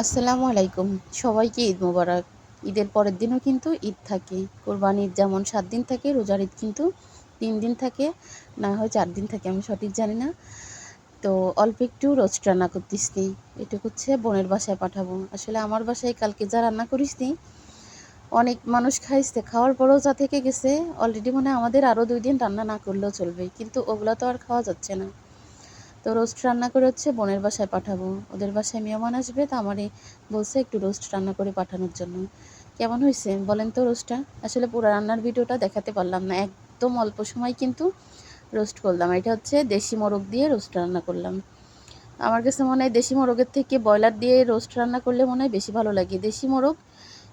আসসালামু আলাইকুম। সবাইকে ঈদ মোবারক। ঈদের পরের দিনও কিন্তু ঈদ থাকে। কোরবানির যেমন ৭ দিন থাকে, রোজার ঈদ কিন্তু ৩ দিন থাকে, না হয় ৪ দিন থাকে, আমি সঠিক জানি না। তো অল্প একটু রোস্ট রান্না করতেছি। এটা হচ্ছে বোনের বাসায় পাঠাবো। আসলে আমার বাসায় কালকে যা রান্না করিসনি, অনেক মানুষ খাইছে। খাওয়ার পরেও যা থেকে গেছে, অলরেডি মনে হয় আমাদের আরও ২ দিন রান্না না করলেও চলবে। কিন্তু ওগুলা তো আর খাওয়া যাচ্ছে না। তো রোস্ট রান্না করে হচ্ছে বোনের বাসায় পাঠাবো। ওদের বাসায় মেহমান আসবে, তো আমারই বলছে একটু রোস্ট রান্না করে পাঠানোর জন্য। কেমন হয়েছে বলেন তো রোস্টটা? আসলে পুরো রান্নার ভিডিওটা দেখাতে পারলাম না, একদম অল্প সময় কিন্তু রোস্ট করলাম। এটা হচ্ছে দেশি মোরগ দিয়ে রোস্ট রান্না করলাম। আমার কাছে মনে হয় দেশি মোরগের থেকে ব্রয়লার দিয়ে রোস্ট রান্না করলে মনে হয় বেশি ভালো লাগে। দেশি মোরগ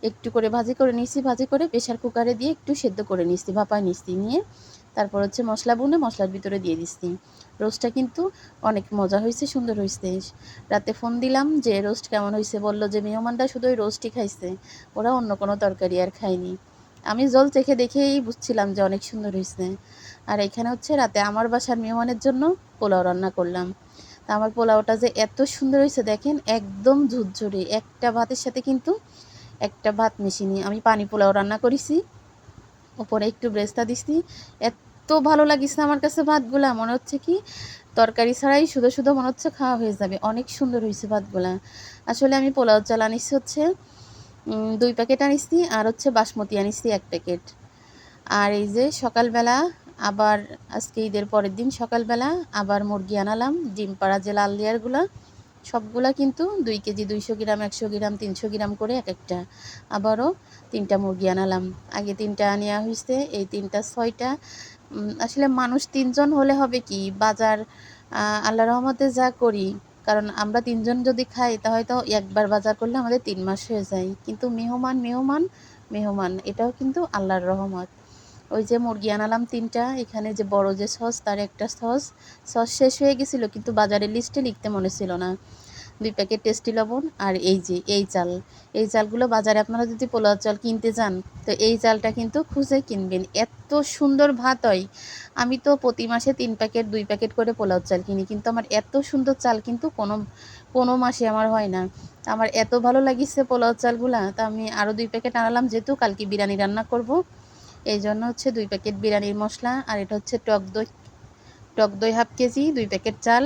একটু করে ভাজি করে নিয়েছি, ভাজি করে প্রেশার কুকারে দিয়ে একটু সেদ্ধ করে নিয়েছি, ভাপায় নিয়েছি, নিয়ে তারপর হচ্ছে মশলা বুনে মশলার ভিতরে দিয়ে দিচ্ছি। রোস্টটা কিন্তু অনেক মজা হয়েছে, সুন্দর হয়েছে। রাতে ফোন দিলাম যে রোস্ট কেমন হয়েছে, বললো যে মেহমানরা শুধু ওই রোস্টই খাইছে, ওরা অন্য কোনো তরকারি আর খায়নি। আমি জল চেখে দেখেই বুঝছিলাম যে অনেক সুন্দর হয়েছে। আর এখানে হচ্ছে রাতে আমার বাসার মেহমানের জন্য পোলাও রান্না করলাম। তা আমার পোলাওটা যে এত সুন্দর হয়েছে দেখেন, একদম ঝুরঝুরে। একটা ভাতের সাথে কিন্তু একটা ভাত মিশিয়ে আমি পানি পোলাও রান্না করেছি, উপরে একটু ব্রেস্তা দিছি। এত ভালো লাগিছে আমার কাছে ভাতগুলা, মনে হচ্ছে কি তরকারি ছাড়াই শুধু শুধু মনে হচ্ছে খাওয়া হয়ে যাবে। অনেক সুন্দর হয়েছে ভাতগুলা। আসলে আমি পোলাও চাল আনিছি হচ্ছে ২ প্যাকেট আনিছি, আর হচ্ছে বাসমতি আনিছি ১ প্যাকেট। আর এই যে সকালবেলা আবার, আজকে ঈদের পরের দিন সকালবেলা আবার মুরগি আনালাম, ডিম পাড়া যে লাল লেয়ারগুলা, সবগুলা কিন্তু ২ কেজি, ২০০ গ্রাম, ১০০ গ্রাম, ৩০০ গ্রাম করে এক একটা। আবারও ৩টা মুরগি আনালাম। আগে ৩টা আনিয়া হয়েছে, এই ৩টা ৬টা। আসলে মানুষ ৩ জন হলে হবে কি, বাজার আল্লাহর রহমতে যা করি, কারণ আমরা ৩ জন যদি খাই তা হয়তো একবার বাজার করলে আমাদের ৩ মাস হয়ে যায়। কিন্তু মেহমান মেহমান মেহমান, এটাও কিন্তু আল্লাহর রহমত। ওই যে মুরগি আনালাম ৩টা, এখানে যে বড় যে সস, তার একটা সস শেষ হয়ে গেছিলো, কিন্তু বাজারের লিস্টে লিখতে মনে ছিল না। ২ প্যাকেট টেস্টি লবণ, আর এই যে এই চাল, এই চালগুলো বাজারে আপনারা যদি পোলাও চাল কিনতে যান, তো এই চালটা কিন্তু খুঁজে কিনবেন। এত সুন্দর ভাত হয়। আমি তো প্রতি মাসে ৩ প্যাকেট ২ প্যাকেট করে পোলাও চাল কিনি, কিন্তু আমার এত সুন্দর চাল কিন্তু কোনো মাসে আমার হয় না। আমার এত ভালো লাগিছে পোলাও চালগুলা, তা আমি আরও ২ প্যাকেট আনালাম, যেহেতু কালকে বিরিয়ানি রান্না করব। এই জন্য হচ্ছে ২ প্যাকেট বিরিয়ানির মশলা, আর এটা হচ্ছে টক দই 1/2 কেজি, ২ প্যাকেট চাল।